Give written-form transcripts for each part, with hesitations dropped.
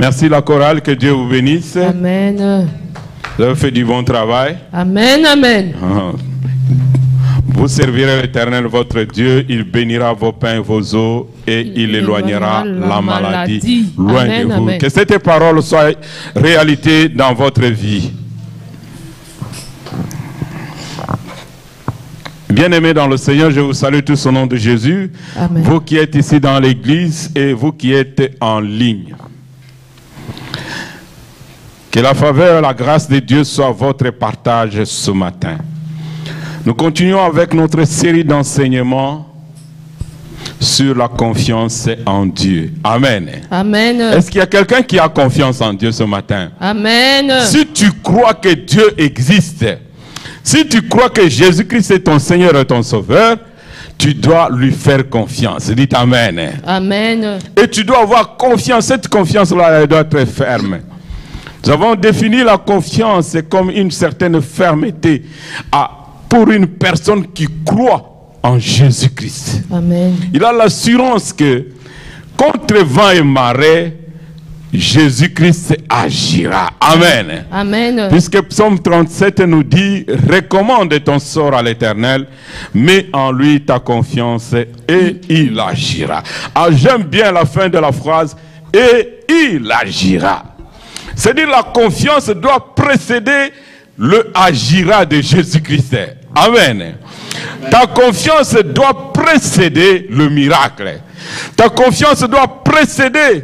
Merci la chorale, que Dieu vous bénisse. Amen. Vous avez fait du bon travail. Amen, amen. Vous servirez l'Éternel votre Dieu, il bénira vos pains et vos eaux et il éloignera la maladie loin amen, de vous. amen. Que cette parole soit réalité dans votre vie. Bien-aimés dans le Seigneur, je vous salue tous au nom de Jésus. Amen. Vous qui êtes ici dans l'église et vous qui êtes en ligne. Que la faveur et la grâce de Dieu soient votre partage ce matin. Nous continuons avec notre série d'enseignements sur la confiance en Dieu. Amen. Amen. Est-ce qu'il y a quelqu'un qui a confiance en Dieu ce matin? Amen. Si tu crois que Dieu existe, si tu crois que Jésus-Christ est ton Seigneur et ton Sauveur, tu dois lui faire confiance. Dites Amen. Amen. Et tu dois avoir confiance. Cette confiance-là, elle doit être ferme. Nous avons défini la confiance comme une certaine fermeté pour une personne qui croit en Jésus-Christ. Amen. Il a l'assurance que contre vent et marée, Jésus-Christ agira. Amen. Amen. Puisque Psaume 37 nous dit, recommande ton sort à l'Éternel, mets en lui ta confiance et il agira. Ah, j'aime bien la fin de la phrase, et il agira. C'est-à-dire la confiance doit précéder le agira de Jésus-Christ. Amen. Ta confiance doit précéder le miracle. Ta confiance doit précéder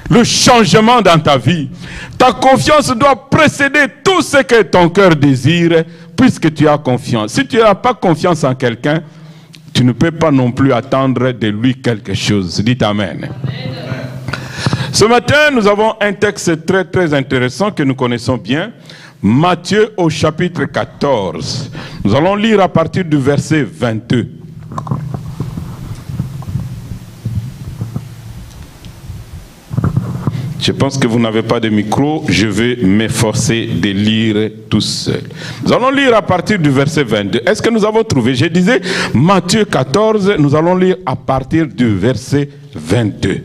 le changement dans ta vie. Ta confiance doit précéder tout ce que ton cœur désire, puisque tu as confiance. Si tu n'as pas confiance en quelqu'un, tu ne peux pas non plus attendre de lui quelque chose. Dites Amen. Amen. Ce matin, nous avons un texte très très intéressant que nous connaissons bien. Matthieu au chapitre 14. Nous allons lire à partir du verset 22. Je pense que vous n'avez pas de micro, je vais m'efforcer de lire tout seul. Nous allons lire à partir du verset 22. Est-ce que nous avons trouvé? Je disais Matthieu 14, nous allons lire à partir du verset 22.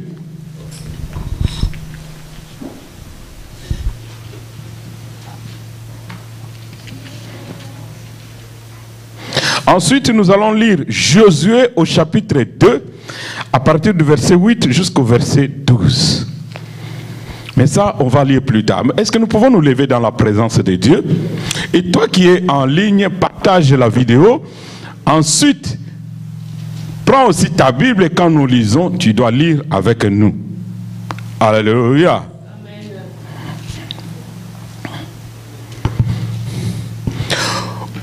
Ensuite, nous allons lire Josué au chapitre 2, à partir du verset 8 jusqu'au verset 12. Mais ça, on va lire plus tard. Est-ce que nous pouvons nous lever dans la présence de Dieu? Et toi qui es en ligne, partage la vidéo. Ensuite, prends aussi ta Bible et quand nous lisons, tu dois lire avec nous. Alléluia.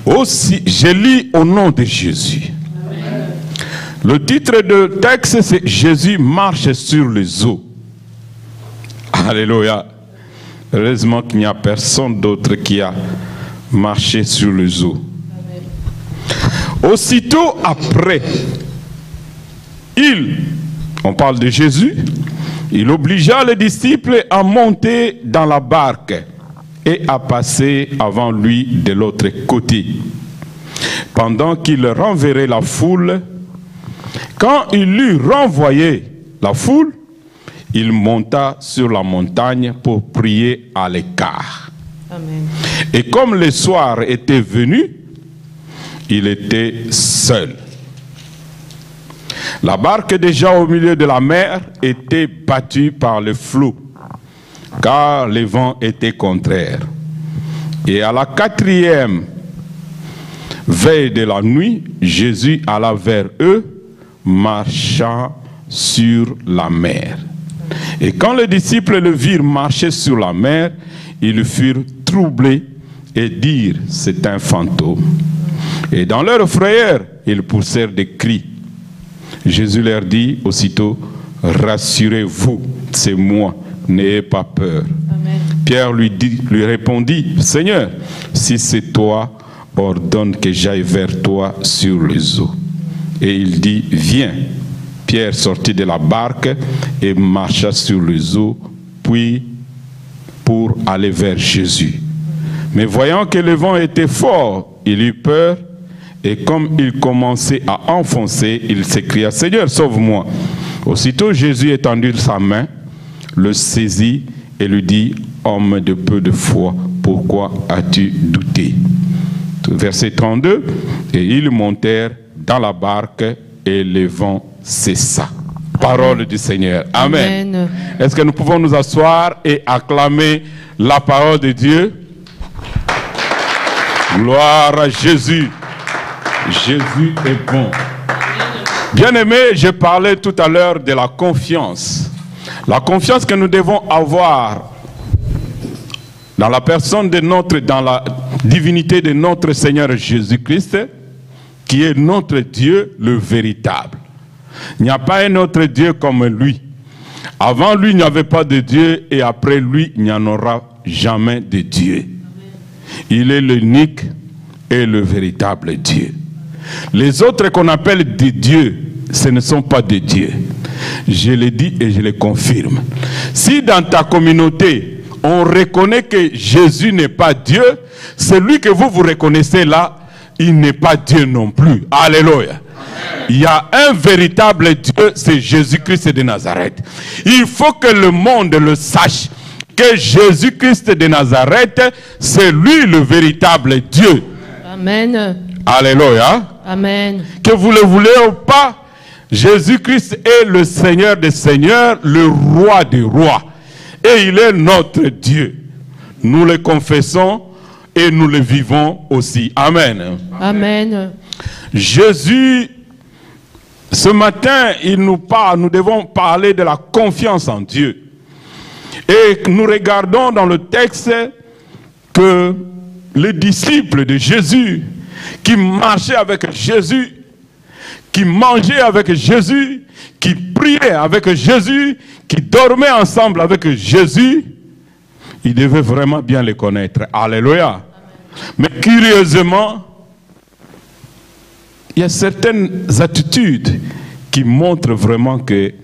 Aussi, je lis au nom de Jésus. Amen. Le titre du texte, c'est Jésus marche sur les eaux. Alléluia. Heureusement qu'il n'y a personne d'autre qui a marché sur les eaux. Amen. Aussitôt après, on parle de Jésus, il obligea les disciples à monter dans la barque et à passer avant lui de l'autre côté, pendant qu'il renverrait la foule. Quand il eut renvoyé la foule, il monta sur la montagne pour prier à l'écart. Amen. Et comme le soir était venu, il était seul. La barque déjà au milieu de la mer était battue par le flot, car le vent était contraire. Et à la 4e veille de la nuit, Jésus alla vers eux, marchant sur la mer. Et quand les disciples le virent marcher sur la mer, ils furent troublés et dirent, c'est un fantôme. Et dans leur frayeur, ils poussèrent des cris. Jésus leur dit aussitôt, rassurez-vous, c'est moi. N'ayez pas peur. Amen. Pierre lui répondit, Seigneur, si c'est toi, ordonne que j'aille vers toi sur les eaux. Et il dit, viens. Pierre sortit de la barque et marcha sur les eaux, puis pour aller vers Jésus. Mais voyant que le vent était fort, il eut peur, et comme il commençait à enfoncer, il s'écria, Seigneur, sauve-moi. Aussitôt Jésus étendit sa main, le saisit et lui dit, « Homme de peu de foi, pourquoi as-tu douté ?» Verset 32, « Et ils montèrent dans la barque et le vent cessa. » Parole du Seigneur. Amen. Amen. Est-ce que nous pouvons nous asseoir et acclamer la parole de Dieu? Gloire à Jésus. Jésus est bon. Bien-aimé, j'ai parlé tout à l'heure de la confiance. La confiance que nous devons avoir dans la personne de dans la divinité de notre Seigneur Jésus-Christ, qui est notre Dieu, le véritable. Il n'y a pas un autre Dieu comme lui. Avant lui, il n'y avait pas de Dieu, et après lui, il n'y en aura jamais de Dieu. Il est l'unique et le véritable Dieu. Les autres qu'on appelle des dieux, ce ne sont pas des dieux. Je le dis et je le confirme. Si dans ta communauté, on reconnaît que Jésus n'est pas Dieu, celui que vous reconnaissez là, il n'est pas Dieu non plus. Alléluia. Il y a un véritable Dieu, c'est Jésus-Christ de Nazareth. Il faut que le monde le sache, que Jésus-Christ de Nazareth, c'est lui le véritable Dieu. Amen. Alléluia. Amen. Que vous le voulez ou pas, Jésus-Christ est le Seigneur des Seigneurs, le Roi des Rois. Et il est notre Dieu. Nous le confessons et nous le vivons aussi. Amen. Amen. Jésus, ce matin, il nous parle, nous devons parler de la confiance en Dieu. Et nous regardons dans le texte que les disciples de Jésus, qui marchaient avec Jésus, qui mangeaient avec Jésus, qui priaient avec Jésus, qui dormaient ensemble avec Jésus, ils devaient vraiment bien les connaître. Alléluia. Mais curieusement, il y a certaines attitudes qui montrent vraiment qu'il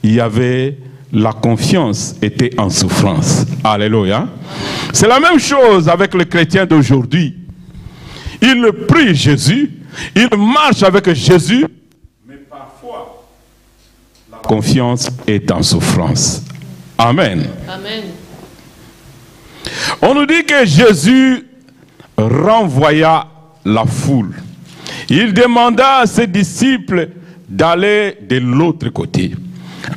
y avait la confiance était en souffrance. Alléluia. C'est la même chose avec les chrétiens d'aujourd'hui. Ils prient Jésus, ils marchent avec Jésus, mais parfois la confiance est en souffrance. Amen. Amen. On nous dit que Jésus renvoya la foule. Il demanda à ses disciples d'aller de l'autre côté.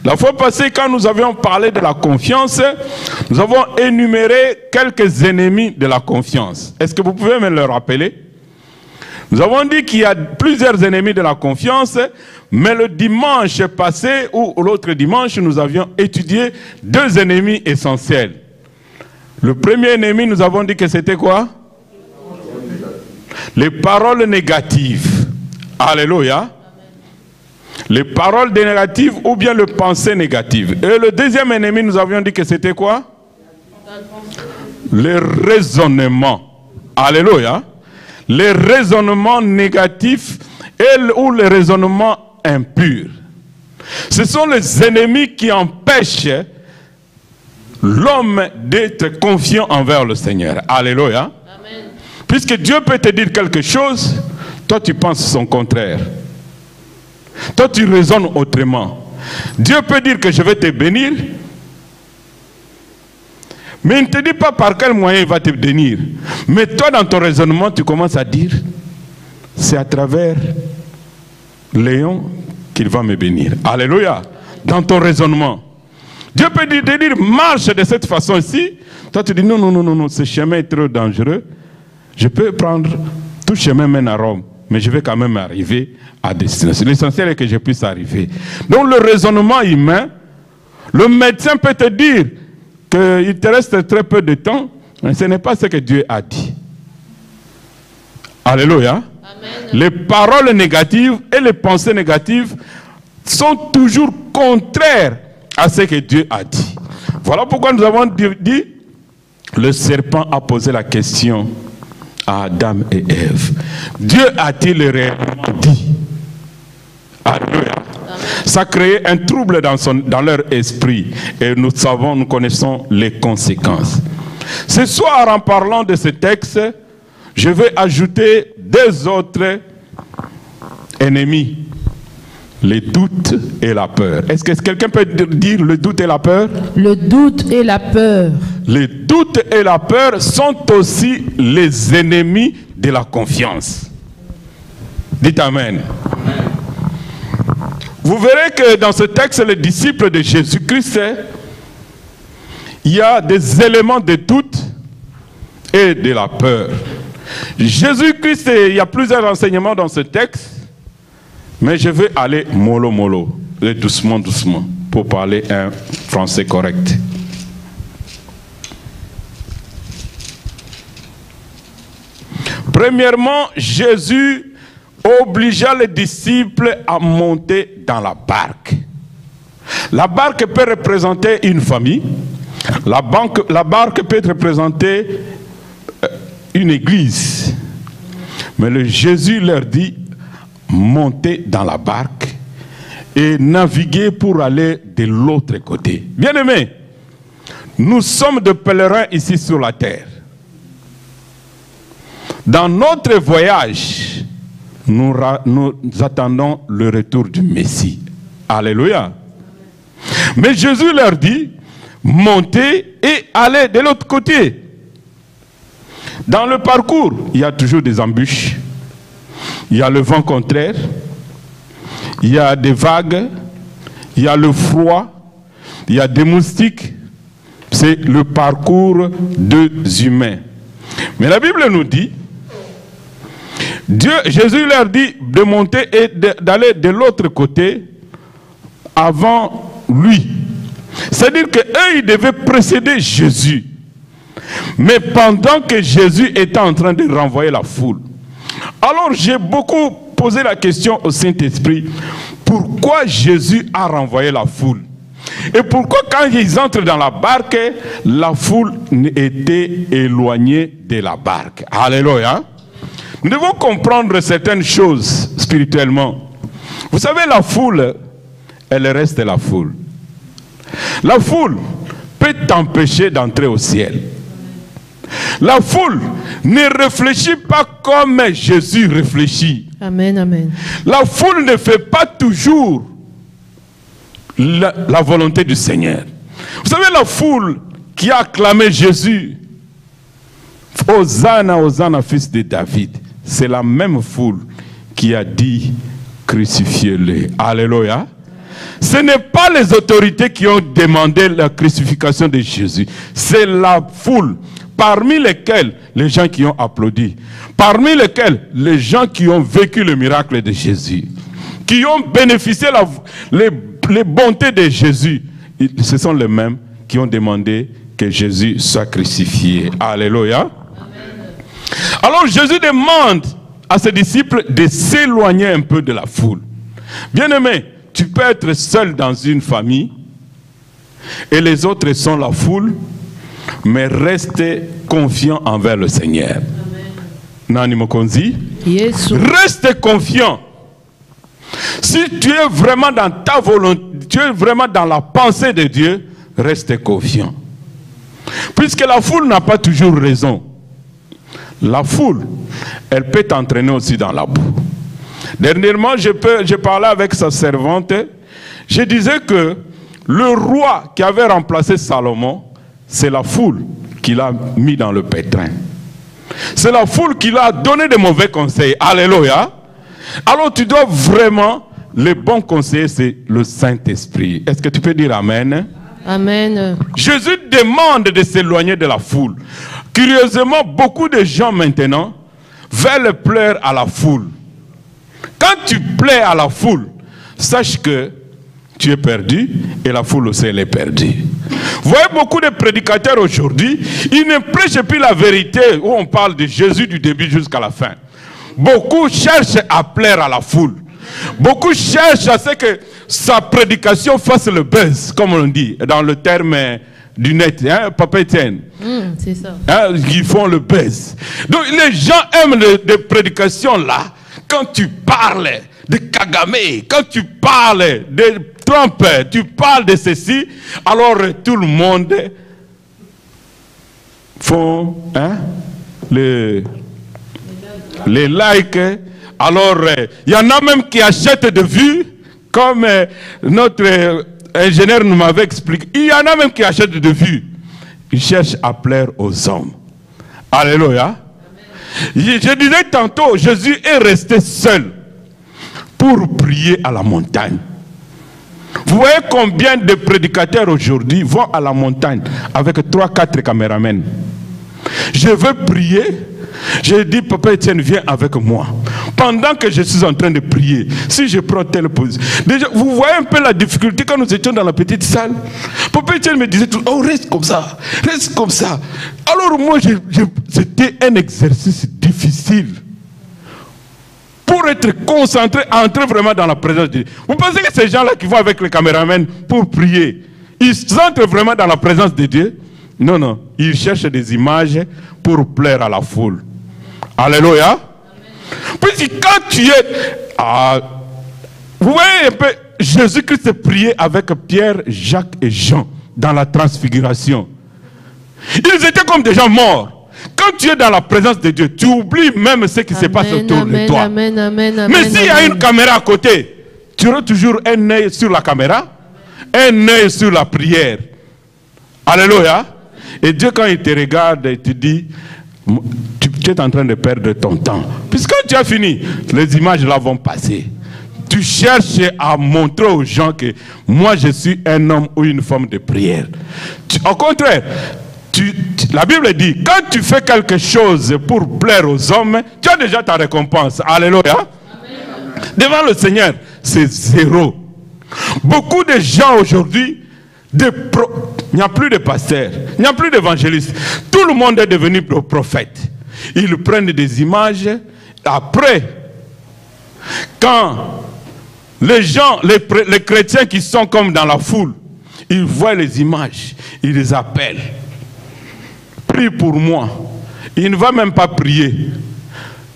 La fois passée, quand nous avions parlé de la confiance, nous avons énuméré quelques ennemis de la confiance. Est-ce que vous pouvez me le rappeler? Nous avons dit qu'il y a plusieurs ennemis de la confiance, mais le dimanche passé, ou l'autre dimanche, nous avions étudié deux ennemis essentiels. Le premier ennemi, nous avons dit que c'était quoi? Les paroles négatives. Alléluia. Les paroles négatives ou bien les pensées négatives. Et le deuxième ennemi, nous avions dit que c'était quoi? Les raisonnements. Alléluia. Les raisonnements négatifs ou les raisonnements impurs. Ce sont les ennemis qui empêchent l'homme d'être confiant envers le Seigneur. Alléluia. Amen. Puisque Dieu peut te dire quelque chose, toi tu penses son contraire. Toi tu raisonnes autrement. Dieu peut dire que je vais te bénir, mais il ne te dit pas par quel moyen il va te bénir. Mais toi dans ton raisonnement tu commences à dire, c'est à travers Léon qu'il va me bénir. Alléluia. Dans ton raisonnement. Dieu peut te dire, marche de cette façon-ci. Toi tu dis, non, non, non, non, non, ce chemin est trop dangereux. Je peux prendre, tout chemin mène à Rome, mais je vais quand même arriver à destination. L'essentiel est que je puisse arriver. Donc le raisonnement humain, le médecin peut te dire qu'il te reste très peu de temps, mais ce n'est pas ce que Dieu a dit. Alléluia. Amen. Les paroles négatives et les pensées négatives sont toujours contraires à ce que Dieu a dit. Voilà pourquoi nous avons dit, le serpent a posé la question à Adam et Ève. Dieu a-t-il réellement dit? Alléluia. Ça a créé un trouble dans leur esprit. Et nous savons, nous connaissons les conséquences. Ce soir, en parlant de ce texte, je vais ajouter deux autres ennemis. Le doute et la peur. Est-ce que quelqu'un peut dire le doute et la peur? Le doute et la peur. Le doute et la peur sont aussi les ennemis de la confiance. Dites Amen. Vous verrez que dans ce texte, les disciples de Jésus-Christ, il y a des éléments de doute et de la peur. Jésus-Christ, il y a plusieurs enseignements dans ce texte, mais je vais aller mollo mollo, doucement doucement, pour parler un français correct. Premièrement, Jésus obligea les disciples à monter dans la barque. La barque peut représenter une famille. La barque peut représenter une église. Mais Jésus leur dit, montez dans la barque et naviguez pour aller de l'autre côté. Bien-aimés, nous sommes des pèlerins ici sur la terre. Dans notre voyage, nous attendons le retour du Messie. Alléluia. Mais Jésus leur dit, montez et allez de l'autre côté. Dans le parcours, il y a toujours des embûches. Il y a le vent contraire. Il y a des vagues. Il y a le froid. Il y a des moustiques. C'est le parcours des humains. Mais la Bible nous dit, Jésus leur dit de monter et d'aller de l'autre côté avant lui. C'est-à-dire qu'eux, ils devaient précéder Jésus. Mais pendant que Jésus était en train de renvoyer la foule. Alors j'ai beaucoup posé la question au Saint-Esprit. Pourquoi Jésus a renvoyé la foule? Et pourquoi quand ils entrent dans la barque, la foule était éloignée de la barque? Alléluia. Nous devons comprendre certaines choses spirituellement. Vous savez, la foule, elle reste la foule. La foule peut t'empêcher d'entrer au ciel. La foule ne réfléchit pas comme Jésus réfléchit. Amen, amen. La foule ne fait pas toujours la volonté du Seigneur. Vous savez, la foule qui a acclamé Jésus, Hosanna, Hosanna, fils de David, c'est la même foule qui a dit crucifiez-le. Alléluia. Ce n'est pas les autorités qui ont demandé la crucifixion de Jésus. C'est la foule, parmi lesquelles les gens qui ont applaudi, parmi lesquels les gens qui ont vécu le miracle de Jésus, qui ont bénéficié les bontés de Jésus. Ce sont les mêmes qui ont demandé que Jésus soit crucifié. Alléluia. Alors Jésus demande à ses disciples de s'éloigner un peu de la foule. Bien-aimé, tu peux être seul dans une famille et les autres sont la foule, mais reste confiant envers le Seigneur. Nani Mokonzi? Reste confiant. Si tu es vraiment dans ta volonté, tu es vraiment dans la pensée de Dieu, reste confiant. Puisque la foule n'a pas toujours raison. La foule, elle peut t'entraîner aussi dans la boue. Dernièrement, je parlais avec sa servante. Je disais que le roi qui avait remplacé Salomon, c'est la foule qui l'a mis dans le pétrin. C'est la foule qui l'a donné de mauvais conseils. Alléluia. Alors tu dois vraiment, les bons conseils, c'est le Saint-Esprit. Est-ce que tu peux dire Amen? Amen. Jésus demande de s'éloigner de la foule. Curieusement, beaucoup de gens maintenant veulent plaire à la foule. Quand tu plais à la foule, sache que tu es perdu et la foule aussi elle est perdue. Vous voyez beaucoup de prédicateurs aujourd'hui, ils ne prêchent plus la vérité où on parle de Jésus du début jusqu'à la fin. Beaucoup cherchent à plaire à la foule. Beaucoup cherchent à ce que sa prédication fasse le buzz, comme on dit, dans le terme du net, hein, Papa Etienne. C'est ça. Hein, ils font le buzz. Donc les gens aiment les prédications là. Quand tu parles de Kagame, quand tu parles de Trump, tu parles de ceci, alors tout le monde font les likes. Alors il y en a même qui achètent de vues comme notre ingénieur nous m'avait expliqué, il y en a même qui achètent de vue. Ils cherchent à plaire aux hommes. Alléluia. Je disais tantôt, Jésus est resté seul pour prier à la montagne. Vous voyez combien de prédicateurs aujourd'hui vont à la montagne avec 3-4 caméramens. Je veux prier. Je dis, Papa Etienne, viens avec moi. Pendant que je suis en train de prier, si je prends telle position. Déjà, vous voyez un peu la difficulté quand nous étions dans la petite salle. Papa Etienne me disait tout, oh, reste comme ça, reste comme ça. Alors moi, c'était un exercice difficile. Pour être concentré, entrer vraiment dans la présence de Dieu. Vous pensez que ces gens-là qui vont avec les caméramens pour prier, ils entrent vraiment dans la présence de Dieu? Non, non. Ils cherchent des images pour plaire à la foule. Alléluia. Puis quand tu es... vous voyez un peu, Jésus-Christ priait avec Pierre, Jacques et Jean dans la transfiguration. Ils étaient comme des gens morts. Quand tu es dans la présence de Dieu, tu oublies même ce qui se passe autour de toi. Amen, amen, amen, mais s'il y a une caméra à côté, tu auras toujours un œil sur la caméra, un œil sur la prière. Alléluia. Et Dieu, quand il te regarde, il te dit, tu es en train de perdre ton temps. Puisque quand tu as fini, les images là vont passer. Tu cherches à montrer aux gens que moi je suis un homme ou une femme de prière. Au contraire, la Bible dit, quand tu fais quelque chose pour plaire aux hommes, tu as déjà ta récompense. Alléluia. Amen. Devant le Seigneur, c'est zéro. Beaucoup de gens aujourd'hui, il n'y a plus de pasteurs, il n'y a plus d'évangélistes. Tout le monde est devenu prophète. Ils prennent des images. Après, quand les gens, les chrétiens qui sont comme dans la foule, ils voient les images, ils les appellent. Prie pour moi. Il ne va même pas prier.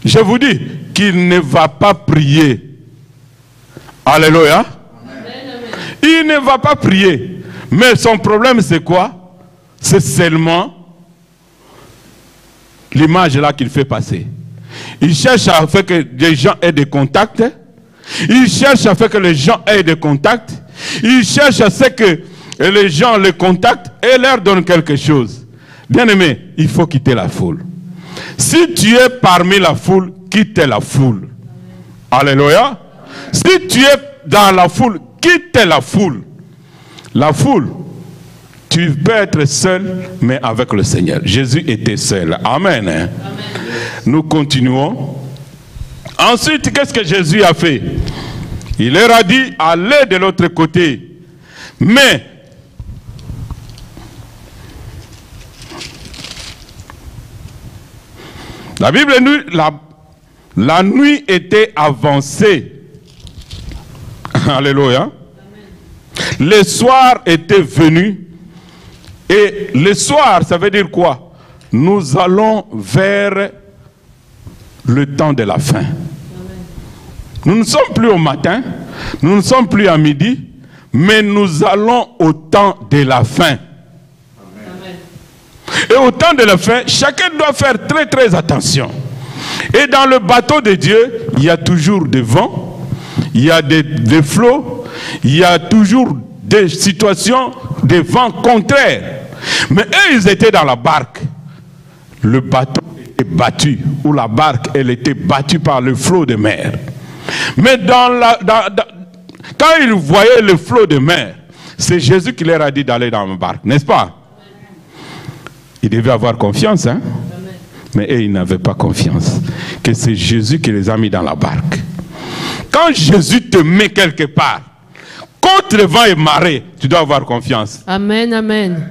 Je vous dis qu'il ne va pas prier. Alléluia. Il ne va pas prier. Mais son problème c'est quoi? C'est seulement l'image là qu'il fait passer. Il cherche à faire que les gens aient des contacts. Il cherche à faire que les gens aient des contacts. Il cherche à ce que les gens les contactent et leur donnent quelque chose. Bien-aimé, il faut quitter la foule. Si tu es parmi la foule, quitte la foule. Alléluia. Si tu es dans la foule, quitte la foule. La foule, tu peux être seul, mais avec le Seigneur. Jésus était seul. Amen. Amen. Nous continuons. Ensuite, qu'est-ce que Jésus a fait? Il leur a dit, allez de l'autre côté. Mais, la Bible dit, la nuit était avancée. Alléluia. Le soir était venu. Et le soir, ça veut dire quoi? Nous allons vers le temps de la fin. Nous ne sommes plus au matin, nous ne sommes plus à midi, mais nous allons au temps de la fin. Et au temps de la fin, chacun doit faire très très attention. Et dans le bateau de Dieu, il y a toujours des vents, il y a des flots, il y a toujours des situations, des vents contraires. Mais eux, ils étaient dans la barque. Le bateau était battu, ou la barque, elle était battue par le flot de mer. Mais quand ils voyaient le flot de mer, c'est Jésus qui leur a dit d'aller dans la barque, n'est-ce pas? Ils devaient avoir confiance, hein? Mais eux, ils n'avaient pas confiance. Que c'est Jésus qui les a mis dans la barque. Quand Jésus te met quelque part, contre le vent et marée, tu dois avoir confiance. Amen, amen.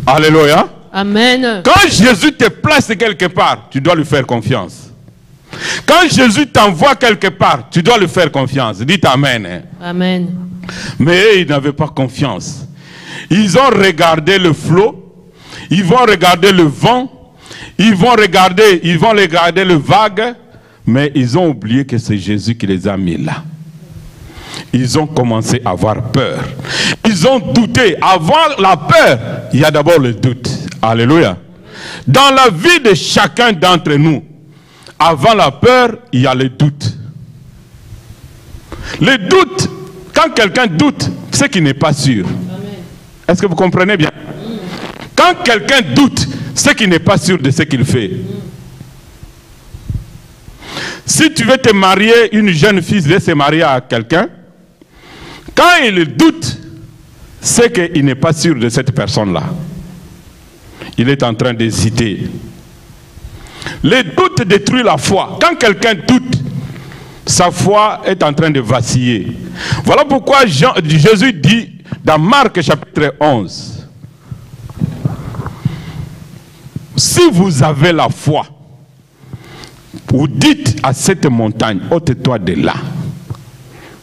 Alléluia. Amen. Quand Jésus te place quelque part, tu dois lui faire confiance. Quand Jésus t'envoie quelque part, tu dois lui faire confiance. Dites Amen. Hein? Amen. Mais eux, ils n'avaient pas confiance. Ils ont regardé le flot. Ils vont regarder le vent, ils vont regarder le vague, mais ils ont oublié que c'est Jésus qui les a mis là. Ils ont commencé à avoir peur. Ils ont douté. Avant la peur, il y a d'abord le doute. Alléluia. Dans la vie de chacun d'entre nous, avant la peur, il y a le doute. Le doute, Quand quelqu'un doute, c'est qu'il n'est pas sûr. Est-ce que vous comprenez bien? Quand quelqu'un doute, c'est qu'il n'est pas sûr de ce qu'il fait. Si tu veux te marier, une jeune fille veut se marier à quelqu'un, quand il doute, c'est qu'il n'est pas sûr de cette personne-là. Il est en train d'hésiter. Le doute détruit la foi. Quand quelqu'un doute, sa foi est en train de vaciller. Voilà pourquoi Jésus dit dans Marc chapitre 11, si vous avez la foi, vous dites à cette montagne, ôte-toi de là,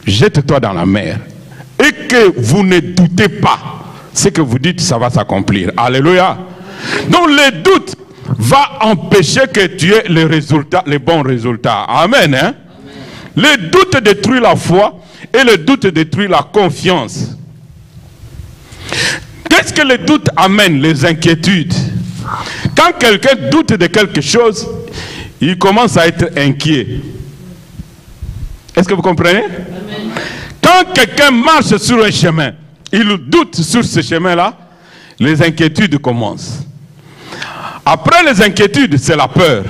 jette-toi dans la mer, et que vous ne doutez pas, ce que vous dites, ça va s'accomplir. Alléluia. Donc le doute va empêcher que tu aies les bons résultats. Amen. Hein? Le doute détruit la foi et le doute détruit la confiance. Qu'est-ce que le doute amène? Les inquiétudes. Quand quelqu'un doute de quelque chose, il commence à être inquiet. Est-ce que vous comprenez? Amen. Quand quelqu'un marche sur un chemin, il doute sur ce chemin-là, les inquiétudes commencent. Après les inquiétudes, c'est la peur.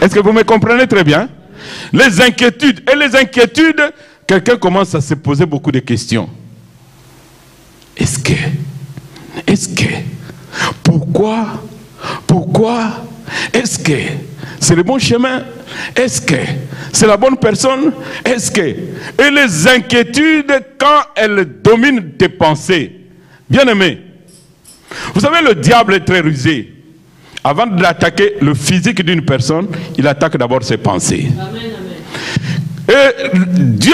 Est-ce que vous me comprenez très bien? Les inquiétudes. Et les inquiétudes, quelqu'un commence à se poser beaucoup de questions. Est-ce que, pourquoi, est-ce que c'est le bon chemin? Est-ce que c'est la bonne personne? Est-ce que... Et les inquiétudes, quand elles dominent tes pensées, bien aimé, vous savez, le diable est très rusé. Avant d'attaquer le physique d'une personne, il attaque d'abord ses pensées. Amen, amen. Et Dieu,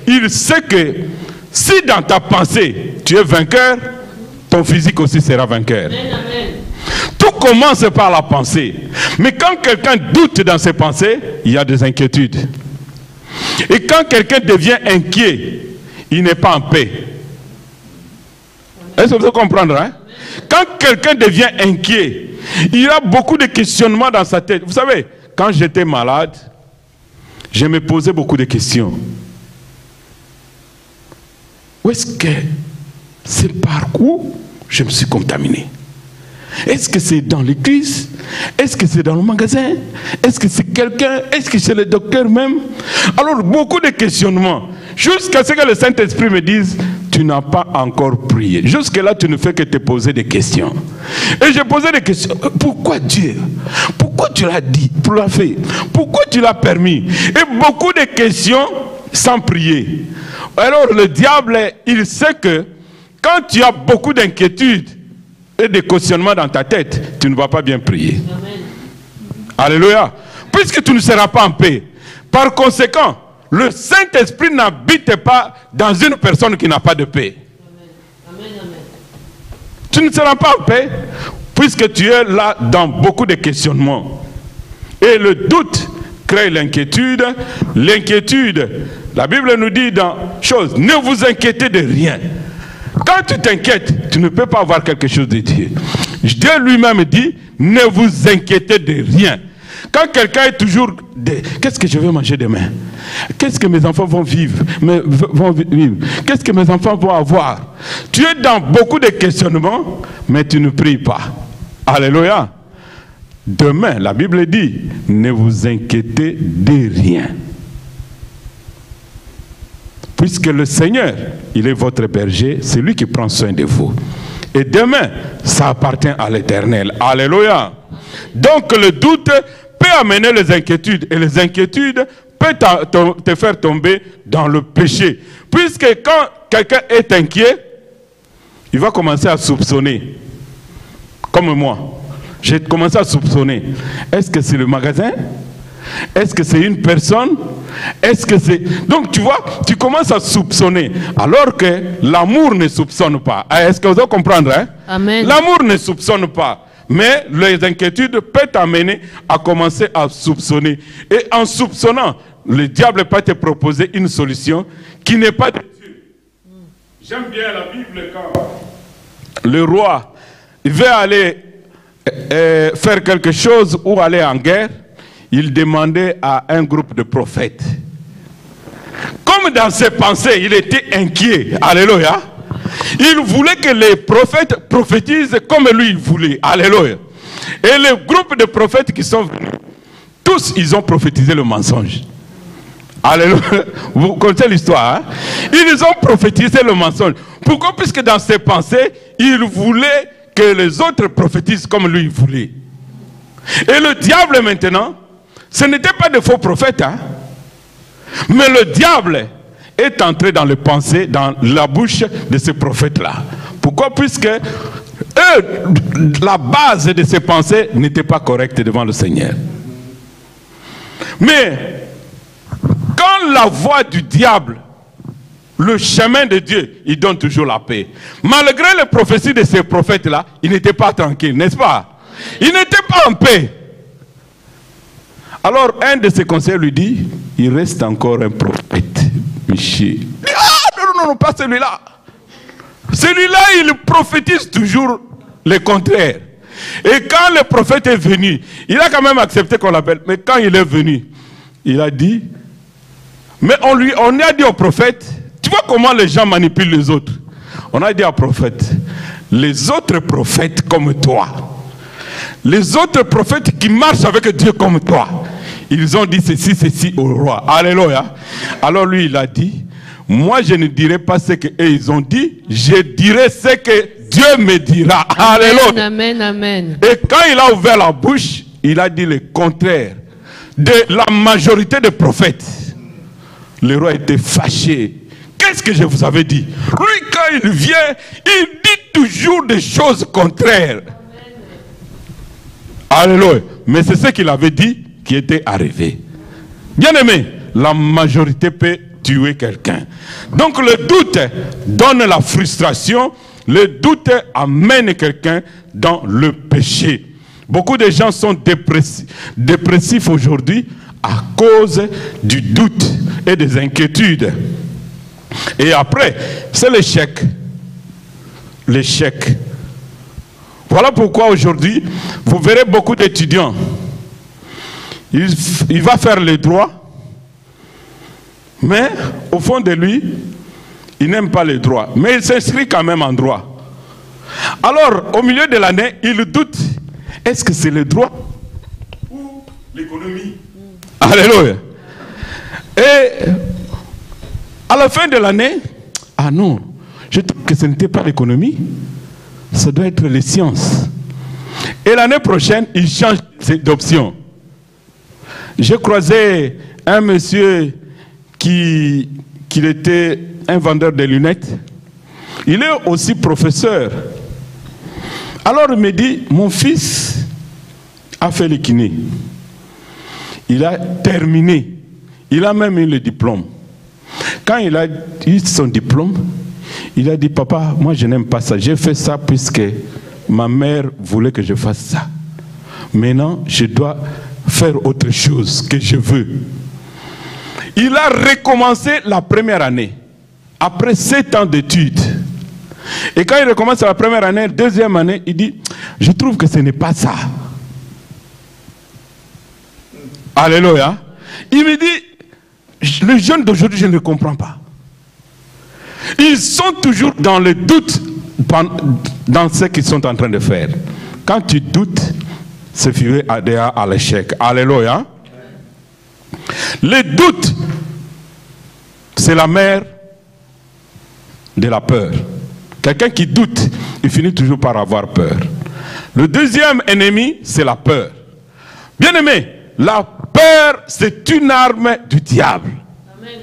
il sait que si dans ta pensée, tu es vainqueur, ton physique aussi sera vainqueur. Amen, amen. Tout commence par la pensée. Mais quand quelqu'un doute dans ses pensées, il y a des inquiétudes. Et quand quelqu'un devient inquiet, il n'est pas en paix. Est-ce que vous comprenez, hein? Quand quelqu'un devient inquiet, il y a beaucoup de questionnements dans sa tête. Vous savez, quand j'étais malade, je me posais beaucoup de questions. Où est-ce que c'est par où je me suis contaminé? Est-ce que c'est dans l'église? Est-ce que c'est dans le magasin? Est-ce que c'est quelqu'un? Est-ce que c'est le docteur même? Alors, beaucoup de questionnements. Jusqu'à ce que le Saint-Esprit me dise, tu n'as pas encore prié. Jusque-là, tu ne fais que te poser des questions. Et j'ai posé des questions. Pourquoi Dieu? Pourquoi tu l'as dit? Tu l'as fait? Pourquoi tu l'as permis? Et beaucoup de questions sans prier. Alors, le diable, il sait que quand tu as beaucoup d'inquiétudes et de questionnements dans ta tête, tu ne vas pas bien prier. Amen. Alléluia. Puisque tu ne seras pas en paix. Par conséquent, le Saint-Esprit n'habite pas dans une personne qui n'a pas de paix. Amen. Amen, amen. Tu ne seras pas en paix puisque tu es là dans beaucoup de questionnements. Et le doute crée l'inquiétude. L'inquiétude, la Bible nous dit dans chose, ne vous inquiétez de rien. Quand tu t'inquiètes, tu ne peux pas avoir quelque chose de Dieu. Dieu lui-même dit, ne vous inquiétez de rien. Quand quelqu'un est toujours, qu'est-ce que je vais manger demain? Qu'est-ce que mes enfants vont vivre? Qu'est-ce que mes enfants vont avoir? Tu es dans beaucoup de questionnements, mais tu ne pries pas. Alléluia. Demain, la Bible dit, ne vous inquiétez de rien. Puisque le Seigneur, il est votre berger, c'est lui qui prend soin de vous. Et demain, ça appartient à l'Éternel. Alléluia. Donc le doute peut amener les inquiétudes. Et les inquiétudes peuvent te faire tomber dans le péché. Puisque quand quelqu'un est inquiet, il va commencer à soupçonner. Comme moi. J'ai commencé à soupçonner. Est-ce que c'est le magasin? Est-ce que c'est une personne? Est-ce que c'est... Donc tu vois, tu commences à soupçonner. Alors que l'amour ne soupçonne pas. Est-ce que vous allez comprendre? Hein? Amen. L'amour ne soupçonne pas. Mais les inquiétudes peuvent t'amener à commencer à soupçonner. Et en soupçonnant, le diable peut te proposer une solution qui n'est pas de Dieu. J'aime bien la Bible quand le roi veut aller faire quelque chose ou aller en guerre. Il demandait à un groupe de prophètes. Comme comme dans ses pensées, il était inquiet. Alléluia. Il voulait que les prophètes prophétisent comme lui il voulait. Alléluia. Et le groupe de prophètes qui sont venus, tous ils ont prophétisé le mensonge. Alléluia. Vous connaissez l'histoire, hein? Ils ont prophétisé le mensonge. Pourquoi? Puisque dans ses pensées, il voulait que les autres prophétisent comme lui il voulait. Et le diable maintenant, ce n'était pas de faux prophètes, hein? Mais le diable est entré dans les pensées, dans la bouche de ces prophètes-là. Pourquoi? Puisque eux, la base de ces pensées n'était pas correcte devant le Seigneur. Mais quand la voix du diable, le chemin de Dieu, il donne toujours la paix. Malgré les prophéties de ces prophètes-là, ils n'étaient pas tranquilles, n'est-ce pas? Ils n'étaient pas en paix. Alors un de ses conseillers lui dit, il reste encore un prophète, Michel. Ah, non, pas celui-là. Celui-là, il prophétise toujours le contraire. Et quand le prophète est venu, il a quand même accepté qu'on l'appelle. Mais quand il est venu, il a dit, mais on a dit au prophète, tu vois comment les gens manipulent les autres. On a dit au prophète, les autres prophètes comme toi, les autres prophètes qui marchent avec Dieu comme toi, ils ont dit ceci au roi. Alléluia. Alors lui, il a dit, moi je ne dirai pas ce qu'ils ont dit, je dirai ce que Dieu me dira. Alléluia. Amen, amen. Et quand il a ouvert la bouche, il a dit le contraire de la majorité des prophètes. Le roi était fâché. Qu'est-ce que je vous avais dit? Lui, quand il vient, il dit toujours des choses contraires. Alléluia. Mais c'est ce qu'il avait dit qui était arrivé. Bien aimé, la majorité peut tuer quelqu'un. Donc le doute donne la frustration. Le doute amène quelqu'un dans le péché. Beaucoup de gens sont dépressifs aujourd'hui à cause du doute et des inquiétudes. Et après, c'est l'échec. L'échec. Voilà pourquoi aujourd'hui, vous verrez beaucoup d'étudiants. Il va faire les droits, mais au fond de lui, il n'aime pas les droits. Mais il s'inscrit quand même en droit. Alors, au milieu de l'année, il doute. Est-ce que c'est le droit ou l'économie? Alléluia. Et à la fin de l'année, ah non, je trouve que ce n'était pas l'économie, ça doit être les sciences. Et l'année prochaine, il change d'option. J'ai croisé un monsieur qui était un vendeur de lunettes. Il est aussi professeur. Alors il me dit, mon fils a fait le kiné. Il a terminé. Il a même eu le diplôme. Quand il a eu son diplôme, il a dit, papa, moi je n'aime pas ça. J'ai fait ça puisque ma mère voulait que je fasse ça. Maintenant, je dois faire autre chose que je veux. Il a recommencé la première année. Après 7 ans d'études. Et quand il recommence la première année, deuxième année, il dit, je trouve que ce n'est pas ça. Alléluia. Il me dit, les jeunes d'aujourd'hui, je ne les comprends pas. Ils sont toujours dans le doute dans ce qu'ils sont en train de faire. Quand tu doutes, c'est fini à l'échec. Alléluia. Le doute, c'est la mère de la peur. Quelqu'un qui doute, il finit toujours par avoir peur. Le deuxième ennemi, c'est la peur. Bien aimé, la peur, c'est une arme du diable. Amen.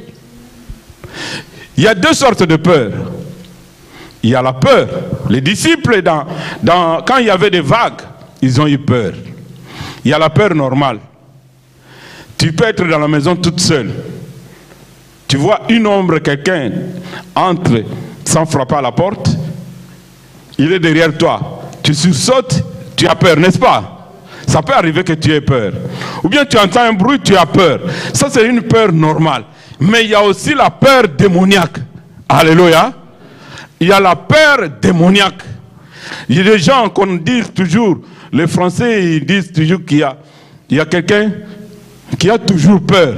Il y a deux sortes de peur. Il y a la peur. Les disciples, quand il y avait des vagues, ils ont eu peur. Il y a la peur normale. Tu peux être dans la maison toute seule. Tu vois une ombre, quelqu'un entre sans frapper à la porte. Il est derrière toi. Tu sursautes, tu as peur, n'est-ce pas? Ça peut arriver que tu aies peur. Ou bien tu entends un bruit, tu as peur. Ça, c'est une peur normale. Mais il y a aussi la peur démoniaque. Alléluia. Il y a la peur démoniaque. Il y a des gens qu'on dit toujours, les Français, ils disent toujours qu'il y a quelqu'un qui a toujours peur.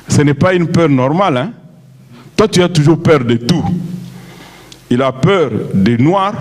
Ce n'est pas une peur normale. Hein? Toi, tu as toujours peur de tout. Il a peur des noirs,